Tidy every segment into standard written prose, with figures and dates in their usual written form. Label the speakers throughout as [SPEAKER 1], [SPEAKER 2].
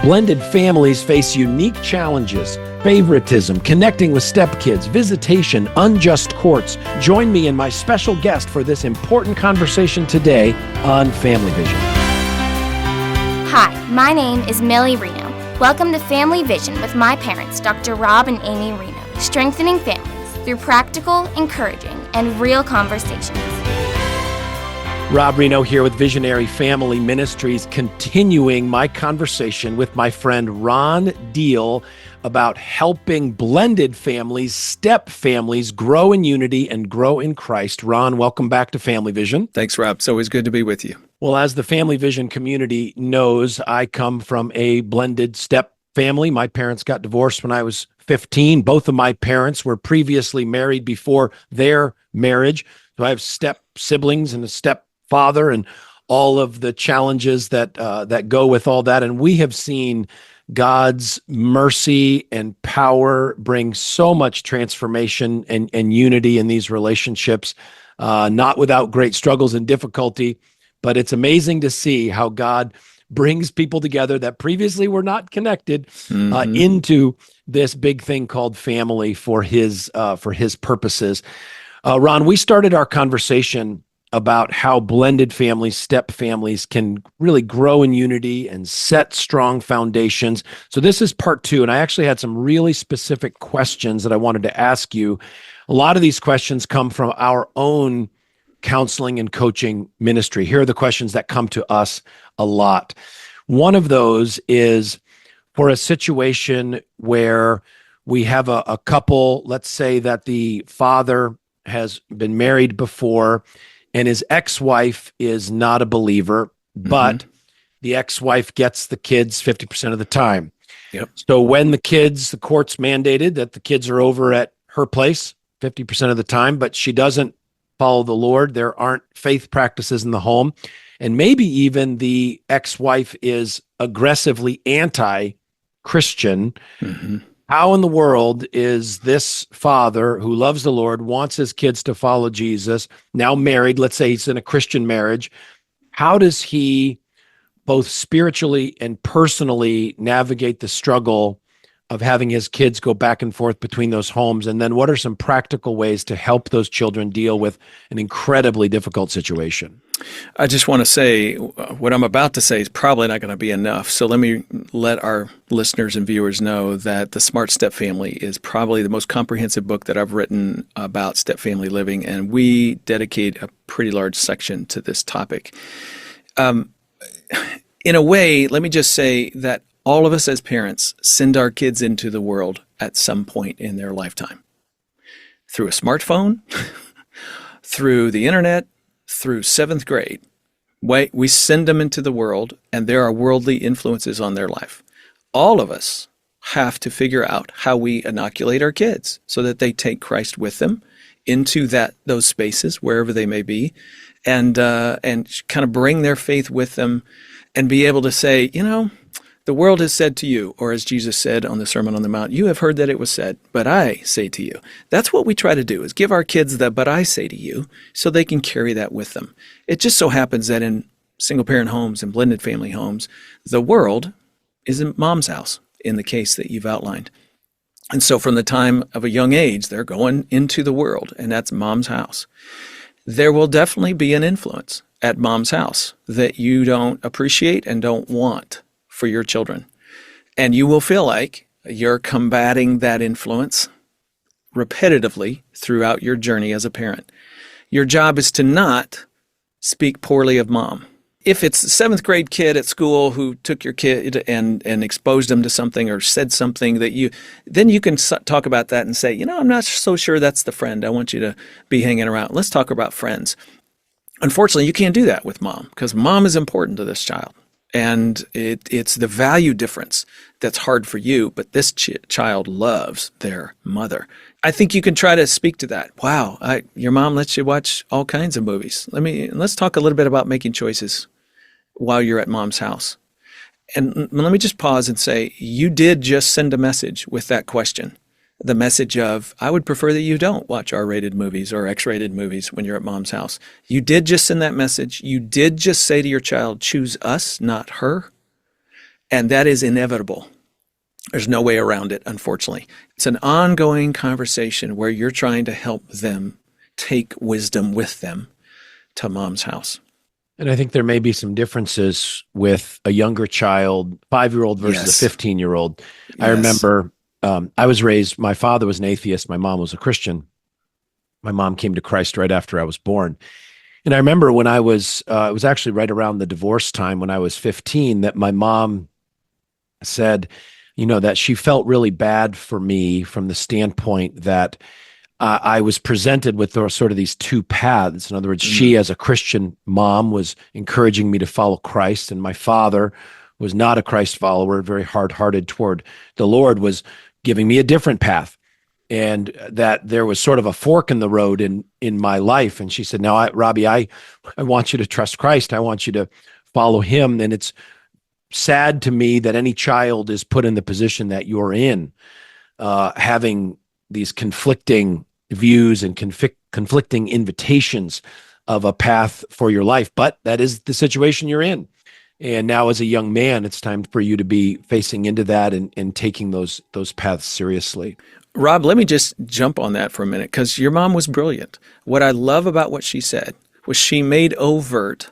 [SPEAKER 1] Blended families face unique challenges: favoritism, connecting with stepkids, visitation, unjust courts. Join me and my special guest for this important conversation today on Family Vision.
[SPEAKER 2] Hi, my name is Millie Rienow. Welcome to Family Vision with my parents, Dr. Rob and Amy Rienow, strengthening families through practical, encouraging, and real conversations.
[SPEAKER 1] Rob Rienow here with Visionary Family Ministries, continuing my conversation with my friend Ron Deal about helping blended families, step families, grow in unity and grow in Christ. Ron, welcome back to Family Vision.
[SPEAKER 3] Thanks, Rob. It's always good to be with you.
[SPEAKER 1] Well, as the Family Vision community knows, I come from a blended step family. My parents got divorced when I was 15. Both of my parents were previously married before their marriage. So I have step siblings and a step father and all of the challenges that go with all that. And we have seen God's mercy and power bring so much transformation and unity in these relationships, not without great struggles and difficulty. But it's amazing to see how God brings people together that previously were not connected into this big thing called family for his purposes. Ron, we started our conversation about how blended families, step families, can really grow in unity and set strong foundations. So this is part 2, and I actually had some really specific questions that I wanted to ask you. A lot of these questions come from our own counseling and coaching ministry. Here are the questions that come to us a lot. One of those is for a situation where we have a couple, let's say that the father has been married before and his ex-wife is not a believer, but the ex-wife gets the kids 50% of the time.
[SPEAKER 3] Yep.
[SPEAKER 1] So when the court's mandated that the kids are over at her place 50% of the time, but she doesn't follow the Lord, there aren't faith practices in the home, and maybe even the ex-wife is aggressively anti-Christian. How in the world is this father who loves the Lord, wants his kids to follow Jesus, now married, let's say he's in a Christian marriage, how does he both spiritually and personally navigate the struggle of having his kids go back and forth between those homes? And then what are some practical ways to help those children deal with an incredibly difficult situation?
[SPEAKER 3] I just want to say what I'm about to say is probably not going to be enough. So let me let our listeners and viewers know that The Smart Step Family is probably the most comprehensive book that I've written about step family living, and we dedicate a pretty large section to this topic. In a way, let me just say that all of us as parents send our kids into the world at some point in their lifetime. Through a smartphone, through the internet, through 7th grade. We send them into the world, and there are worldly influences on their life. All of us have to figure out how we inoculate our kids so that they take Christ with them into those spaces, wherever they may be, and kind of bring their faith with them and be able to say, the world has said to you, or as Jesus said on the Sermon on the Mount, you have heard that it was said, but I say to you. That's what we try to do, is give our kids the but I say to you so they can carry that with them. It just so happens that in single-parent homes and blended family homes, the world is in mom's house in the case that you've outlined. And so from the time of a young age, they're going into the world, and that's mom's house. There will definitely be an influence at mom's house that you don't appreciate and don't want for your children. And you will feel like you're combating that influence repetitively throughout your journey as a parent. Your job is to not speak poorly of mom. If it's a 7th grade kid at school who took your kid and exposed them to something or said something then you can talk about that and say, I'm not so sure that's the friend I want you to be hanging around. Let's talk about friends. Unfortunately, you can't do that with mom because mom is important to this child. And it's the value difference that's hard for you, but this child loves their mother. I think you can try to speak to that. Wow, your mom lets you watch all kinds of movies. Let's talk a little bit about making choices while you're at mom's house. And let me just pause and say, you did just send a message with that question. The message of, I would prefer that you don't watch R-rated movies or X-rated movies when you're at mom's house. You did just send that message. You did just say to your child, choose us, not her. And that is inevitable. There's no way around it, unfortunately. It's an ongoing conversation where you're trying to help them take wisdom with them to mom's house.
[SPEAKER 1] And I think there may be some differences with a younger child, 5-year-old versus
[SPEAKER 3] Yes.
[SPEAKER 1] a 15-year-old. I
[SPEAKER 3] Yes.
[SPEAKER 1] remember I was raised, my father was an atheist. My mom was a Christian. My mom came to Christ right after I was born. And I remember when it was actually right around the divorce time when I was 15, that my mom said, that she felt really bad for me from the standpoint that I was presented with sort of these two paths. In other words, she as a Christian mom was encouraging me to follow Christ, and my father was not a Christ follower, very hard-hearted toward the Lord, was giving me a different path. And that there was sort of a fork in the road in my life. And she said, "Now, Robbie, I want you to trust Christ. I want you to follow him." And it's sad to me that any child is put in the position that you're in, having these conflicting views and conflicting invitations of a path for your life. But that is the situation you're in. And now as a young man, it's time for you to be facing into that and taking those paths seriously.
[SPEAKER 3] Rob, let me just jump on that for a minute, because your mom was brilliant. What I love about what she said was she made overt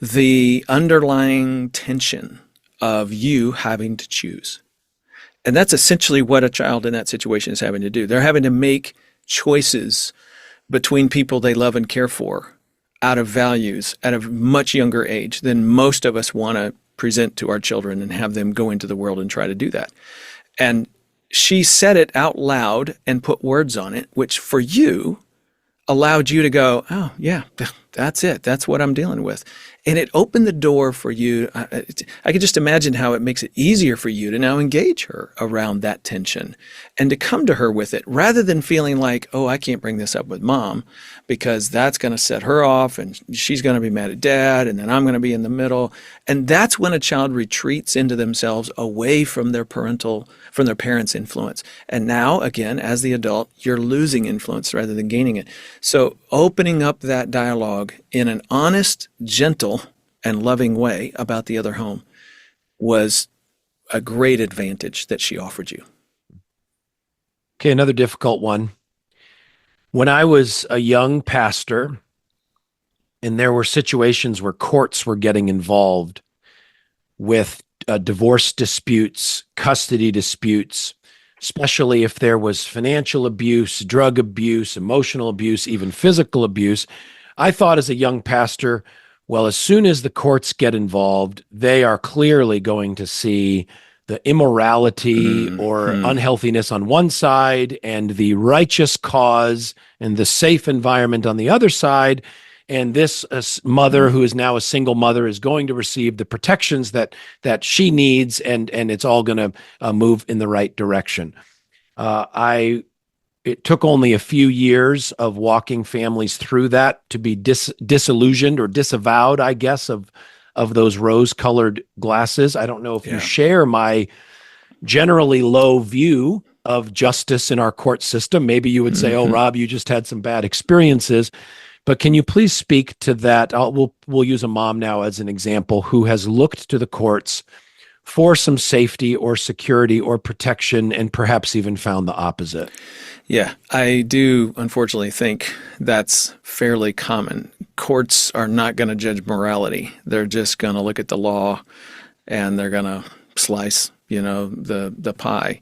[SPEAKER 3] the underlying tension of you having to choose. And that's essentially what a child in that situation is having to do. They're having to make choices between people they love and care for out of values at a much younger age than most of us want to present to our children and have them go into the world and try to do that. And she said it out loud and put words on it, which for you allowed you to go, "Oh, yeah, that's it. That's what I'm dealing with." And it opened the door for you. I can just imagine how it makes it easier for you to now engage her around that tension and to come to her with it, rather than feeling like, "Oh, I can't bring this up with mom because that's going to set her off and she's going to be mad at dad and then I'm going to be in the middle." And that's when a child retreats into themselves away from their parents' influence. And now, again, as the adult, you're losing influence rather than gaining it. So opening up that dialogue in an honest, gentle, and loving way about the other home was a great advantage that she offered you.
[SPEAKER 1] Okay, another difficult one. When I was a young pastor, and there were situations where courts were getting involved with divorce disputes, custody disputes, especially if there was financial abuse, drug abuse, emotional abuse, even physical abuse, I thought as a young pastor, well, as soon as the courts get involved, they are clearly going to see the immorality or unhealthiness on one side and the righteous cause and the safe environment on the other side. And this mother who is now a single mother is going to receive the protections that she needs, and it's all going to move in the right direction. It took only a few years of walking families through that to be disillusioned or disavowed, I guess, of those rose-colored glasses. I don't know if you share my generally low view of justice in our court system. Maybe you would say, "Oh, Rob, you just had some bad experiences." But can you please speak to that? We'll use a mom now as an example who has looked to the courts for some safety or security or protection and perhaps even found the opposite.
[SPEAKER 3] Yeah, I do unfortunately think that's fairly common. Courts are not going to judge morality. They're just going to look at the law and they're going to slice, the pie.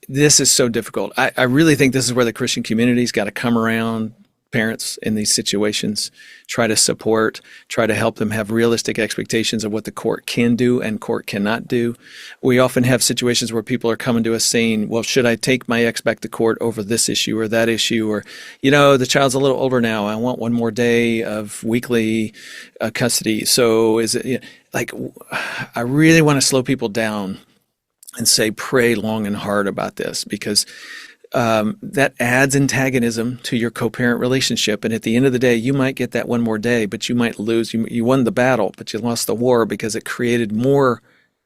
[SPEAKER 3] This is so difficult. I really think this is where the Christian community's got to come around parents in these situations, try to support, try to help them have realistic expectations of what the court can do and court cannot do. We often have situations where people are coming to us saying, "Well, should I take my ex back to court over this issue or that issue?" Or, the child's a little older now. I want one more day of weekly custody. So is it I really want to slow people down and say, pray long and hard about this, because that adds antagonism to your co-parent relationship. And at the end of the day, you might get that one more day, but you might lose. You won the battle, but you lost the war because it created more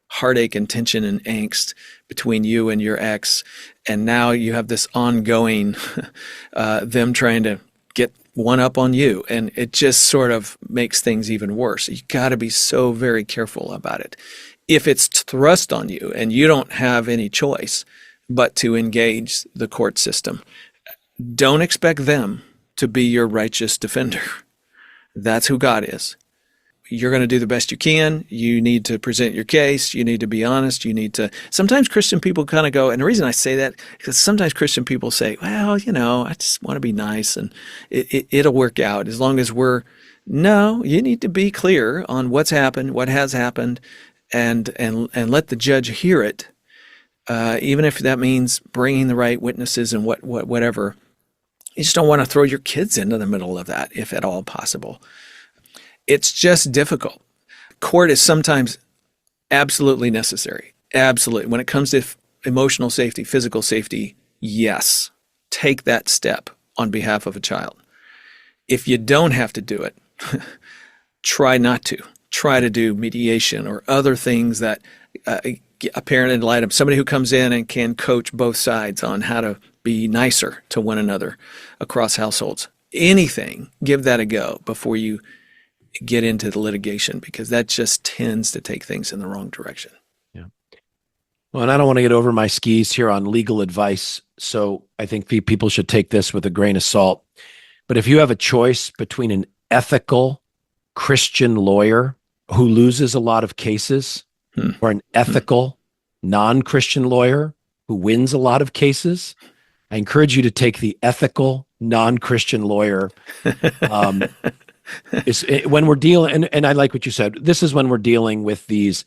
[SPEAKER 3] heartache and tension and angst between you and your ex. And now you have this ongoing, them trying to get one up on you, and it just sort of makes things even worse. You got to be so very careful about it. If it's thrust on you and you don't have any choice but to engage the court system, don't expect them to be your righteous defender. That's who God is. You're going to do the best you can. You need to present your case. You need to be honest. You need to. Sometimes Christian people kind of go, and the reason I say that, because sometimes Christian people say, well, I just want to be nice and it'll work out as long as no, you need to be clear on what's happened, what has happened, and let the judge hear it, even if that means bringing the right witnesses and whatever. You just don't want to throw your kids into the middle of that, if at all possible. It's just difficult. Court is sometimes absolutely necessary. Absolutely. When it comes to emotional safety, physical safety, yes, take that step on behalf of a child. If you don't have to do it, try not to. Try to do mediation or other things that a parent ad litem, somebody who comes in and can coach both sides on how to be nicer to one another across households. Anything, give that a go before you get into the litigation, because that just tends to take things in the wrong direction.
[SPEAKER 1] Yeah. Well, and I don't want to get over my skis here on legal advice, so I think people should take this with a grain of salt. But if you have a choice between an ethical Christian lawyer who loses a lot of cases or an ethical non-Christian lawyer who wins a lot of cases, I encourage you to take the ethical non-Christian lawyer. When we're dealing, and I like what you said, this is when we're dealing with these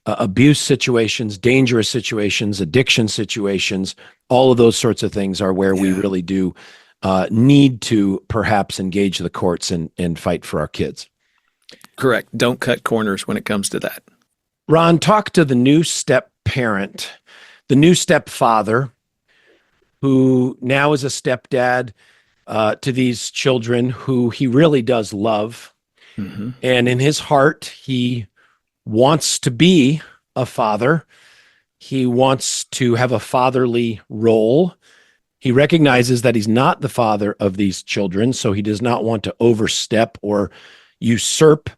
[SPEAKER 1] abuse situations, dangerous situations, addiction situations, all of those sorts of things are where we really do need to perhaps engage the courts and fight for our kids.
[SPEAKER 3] Correct. Don't cut corners when it comes to that.
[SPEAKER 1] Ron, talk to the new step parent, the new stepfather, who now is a stepdad to these children who he really does love. Mm-hmm. And in his heart, he wants to be a father. He wants to have a fatherly role. He recognizes that he's not the father of these children, so he does not want to overstep or usurp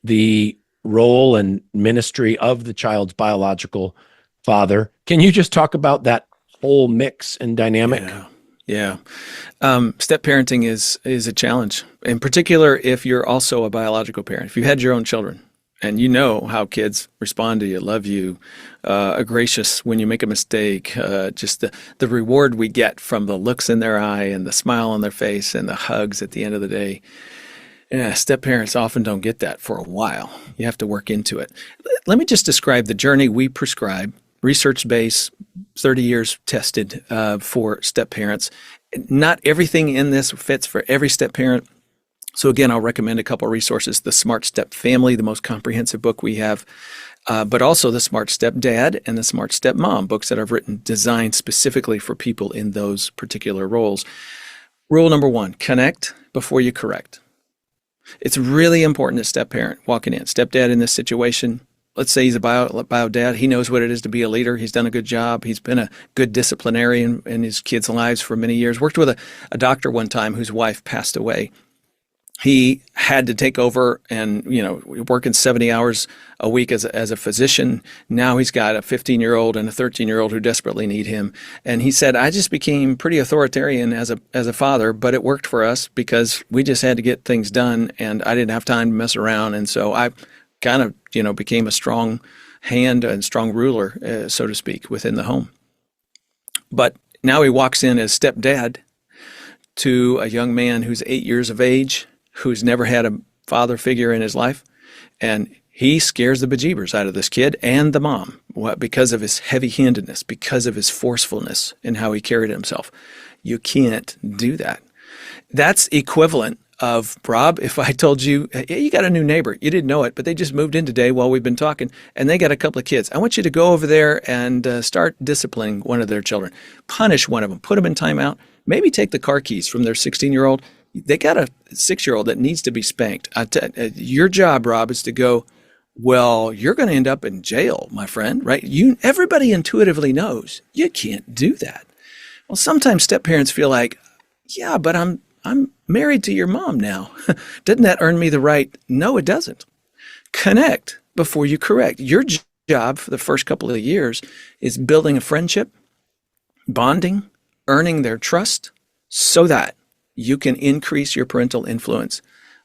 [SPEAKER 1] the role and ministry of the child's biological father. Can you just talk about that whole mix and dynamic?
[SPEAKER 3] Yeah. Step parenting is a challenge, in particular if you're also a biological parent. If you had your own children and you know how kids respond to you, love you, are gracious when you make a mistake, just the reward we get from the looks in their eye and the smile on their face and the hugs at the end of the day. Yeah, step parents often don't get that for a while. You have to work into it. Let me just describe the journey we prescribe, research-based, 30 years tested for step parents. Not everything in this fits for every step parent. So again, I'll recommend a couple of resources: the Smart Step Family, the most comprehensive book we have, but also the Smart Step Dad and the Smart Step Mom, books that I've written designed specifically for people in those particular roles. Rule number 1, connect before you correct. It's really important as step parent walking in. Stepdad in this situation, let's say he's a bio dad. He knows what it is to be a leader. He's done a good job. He's been a good disciplinarian in his kids' lives for many years. Worked with a doctor one time whose wife passed away. He had to take over and, working 70 hours a week as a physician. Now he's got a 15-year-old and a 13-year-old who desperately need him. And he said, I just became pretty authoritarian as a father, but it worked for us because we just had to get things done and I didn't have time to mess around. And so I kind of, became a strong hand and strong ruler, so to speak, within the home. But now he walks in as stepdad to a young man who's 8 years of age, who's never had a father figure in his life, and he scares the bejeebers out of this kid and the mom because of his heavy-handedness, because of his forcefulness in how he carried himself. You can't do that. That's equivalent of, Rob, if I told you, hey, you got a new neighbor, you didn't know it, but they just moved in today while we've been talking, and they got a couple of kids. I want you to go over there and start disciplining one of their children. Punish one of them. Put them in timeout. Maybe take the car keys from their 16-year-old. They got a 6-year-old that needs to be spanked. Your job, Rob, is to go, well, you're going to end up in jail, my friend, right? Everybody intuitively knows you can't do that. Well, sometimes step parents feel like, yeah, but I'm I'm married to your mom now. Doesn't that earn me the right? No, it doesn't. Connect before you correct. Your job for the first couple of years is building a friendship, bonding, earning their trust so that you can increase your parental influence.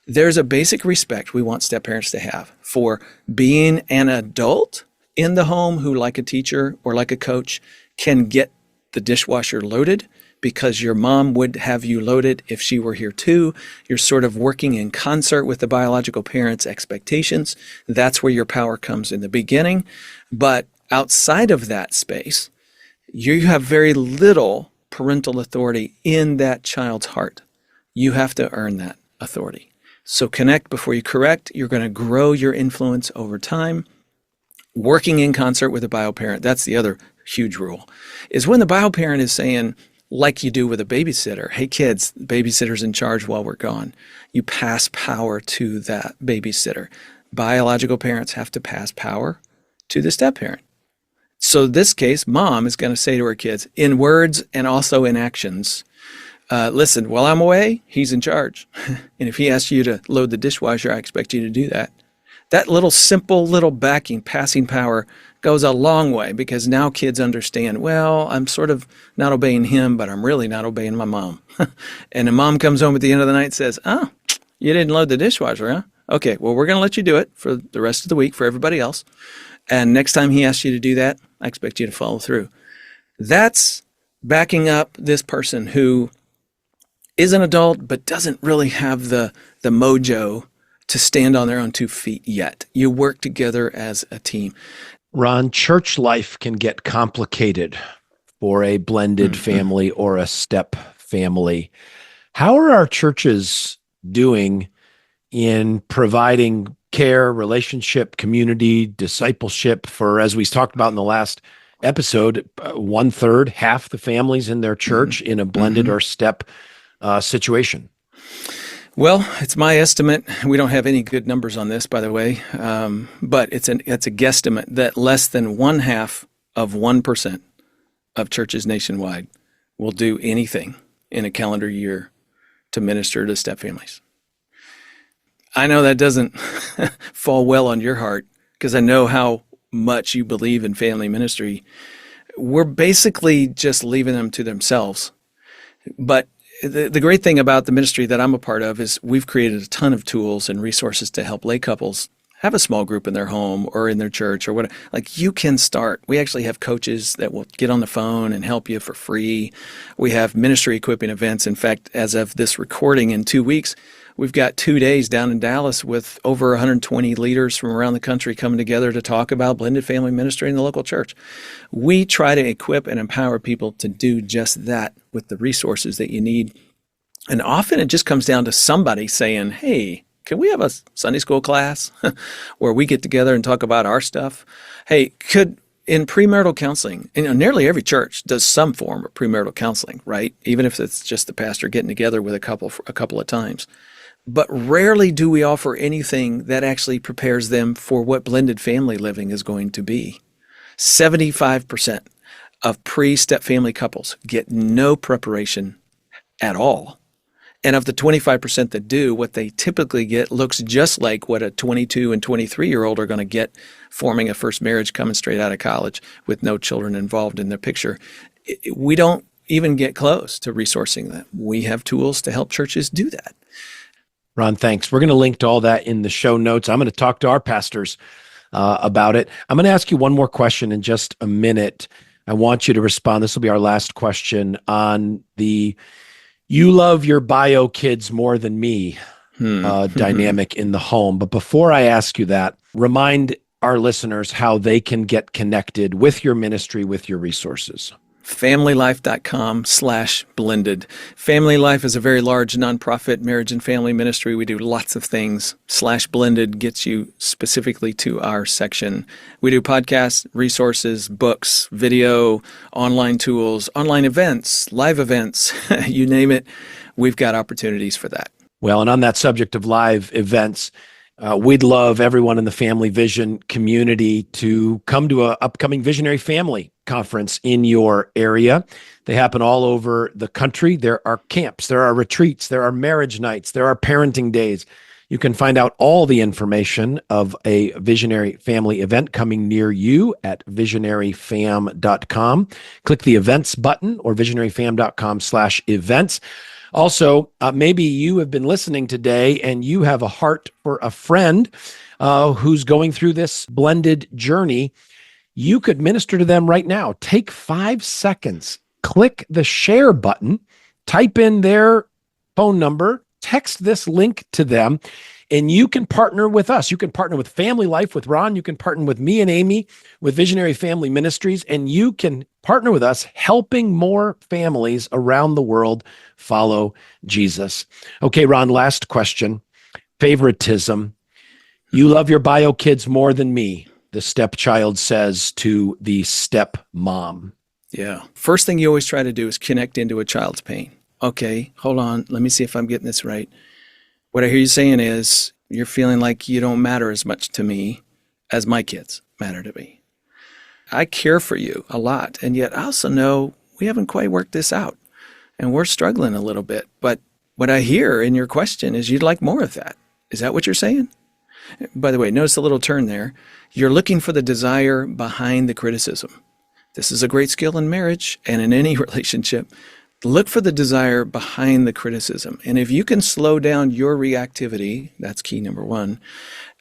[SPEAKER 3] There's a basic respect we want step-parents to have for being an adult in the home who, like a teacher or like a coach, can get the dishwasher loaded because your mom would have you loaded if she were here too. You're sort of working in concert with the biological parents' expectations. That's where your power comes in the beginning. But outside of that space, you have very little parental authority in that child's heart. You have to earn that authority. So connect before you correct. You're going to grow your influence over time. Working in concert with a bio parent, that's the other huge rule, is when the bio parent is saying, like you do with a babysitter, hey kids, the babysitter's in charge while we're gone. You pass power to that babysitter. Biological parents have to pass power to the step-parent. So this case, mom is going to say to her kids, in words and also in actions, listen, while I'm away, he's in charge. And if he asks you to load the dishwasher, I expect you to do that. That little simple little backing, passing power goes a long way because now kids understand, well, I'm sort of not obeying him, but I'm really not obeying my mom. And the mom comes home at the end of the night and says, oh, you didn't load the dishwasher, huh? Okay, well, we're going to let you do it for the rest of the week for everybody else. And next time he asks you to do that, I expect you to follow through. That's backing up this person who is an adult but doesn't really have the mojo to stand on their own 2 feet yet. You work together as a team.
[SPEAKER 1] Ron, church life can get complicated for a blended family or a step family. How are our churches doing in providing care, relationship, community, discipleship for, as we talked about in the last episode, 1/3, half the families in their church in a blended or step situation?
[SPEAKER 3] Well, it's my estimate. We don't have any good numbers on this, by the way, but it's a guesstimate that less than 0.5% of churches nationwide will do anything in a calendar year to minister to step families. I know that doesn't fall well on your heart because I know how much you believe in family ministry. We're basically just leaving them to themselves. But the great thing about the ministry that I'm a part of is we've created a ton of tools and resources to help lay couples have a small group in their home or in their church or whatever. Like, you can start. We actually have coaches that will get on the phone and help you for free. We have ministry equipping events. In fact, as of this recording, in 2 weeks, we've got 2 days down in Dallas with over 120 leaders from around the country coming together to talk about blended family ministry in the local church. We try to equip and empower people to do just that with the resources that you need. And often it just comes down to somebody saying, hey, can we have a Sunday school class where we get together and talk about our stuff? Hey, in premarital counseling, nearly every church does some form of premarital counseling, right? Even if it's just the pastor getting together with a couple of times. But rarely do we offer anything that actually prepares them for what blended family living is going to be. 75% of pre-step family couples get no preparation at all. And of the 25% that do, what they typically get looks just like what a 22 and 23-year-old are going to get forming a first marriage coming straight out of college with no children involved in the picture. We don't even get close to resourcing that. We have tools to help churches do that.
[SPEAKER 1] Ron, thanks. We're going to link to all that in the show notes. I'm going to talk to our pastors about it. I'm going to ask you one more question in just a minute. I want you to respond. This will be our last question on the you love your bio kids more than me dynamic in the home. But before I ask you that, remind our listeners how they can get connected with your ministry, with your resources.
[SPEAKER 3] FamilyLife.com/blended. Family Life is a very large nonprofit marriage and family ministry. We do lots of things. /blended gets you specifically to our section. We do podcasts, resources, books, video, online tools, online events, live events, you name it. We've got opportunities for that.
[SPEAKER 1] Well, and on that subject of live events, We'd love everyone in the Family Vision community to come to an upcoming Visionary Family Conference in your area. They happen all over the country. There are camps, there are retreats, there are marriage nights, there are parenting days. You can find out all the information of a Visionary Family event coming near you at visionaryfam.com. Click the events button or visionaryfam.com/events. Also, maybe you have been listening today and you have a heart for a friend who's going through this blended journey. You could minister to them right now. Take 5 seconds, click the share button, type in their phone number, text this link to them, and you can partner with us. You can partner with Family Life with Ron. You can partner with me and Amy with Visionary Family Ministries, and you can partner with us helping more families around the world follow Jesus. Okay, Ron, last question. Favoritism. You love your bio kids more than me, the stepchild says to the stepmom.
[SPEAKER 3] Yeah. First thing you always try to do is connect into a child's pain. Okay, hold on. Let me see if I'm getting this right. What I hear you saying is you're feeling like you don't matter as much to me as my kids matter to me. I care for you a lot, and yet I also know we haven't quite worked this out, and we're struggling a little bit. But what I hear in your question is you'd like more of that. Is that what you're saying? By the way, notice the little turn there. You're looking for the desire behind the criticism. This is a great skill in marriage and in any relationship. Look for the desire behind the criticism. And if you can slow down your reactivity, that's key number one,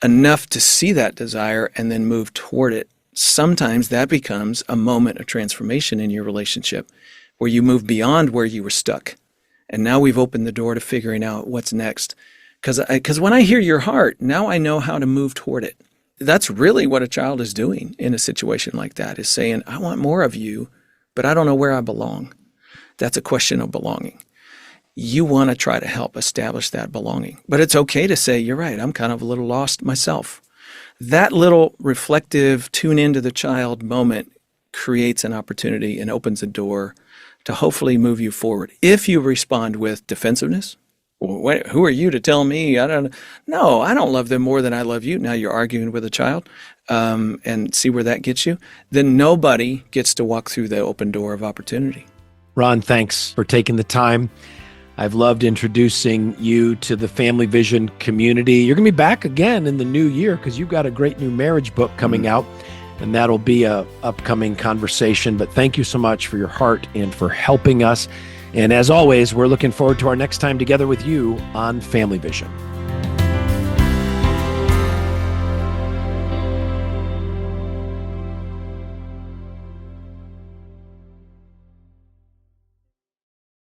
[SPEAKER 3] enough to see that desire and then move toward it, sometimes that becomes a moment of transformation in your relationship where you move beyond where you were stuck. And now we've opened the door to figuring out what's next. Because when I hear your heart, now I know how to move toward it. That's really what a child is doing in a situation like that, is saying, I want more of you, but I don't know where I belong. That's a question of belonging. You want to try to help establish that belonging. But it's okay to say, you're right, I'm kind of a little lost myself. That little reflective tune into the child moment creates an opportunity and opens a door to hopefully move you forward. If you respond with defensiveness, who are you to tell me? I don't love them more than I love you. Now you're arguing with a child and see where that gets you. Then nobody gets to walk through the open door of opportunity.
[SPEAKER 1] Ron, thanks for taking the time. I've loved introducing you to the Family Vision community. You're going to be back again in the new year because you've got a great new marriage book coming out, and that'll be a upcoming conversation. But thank you so much for your heart and for helping us. And as always, we're looking forward to our next time together with you on Family Vision.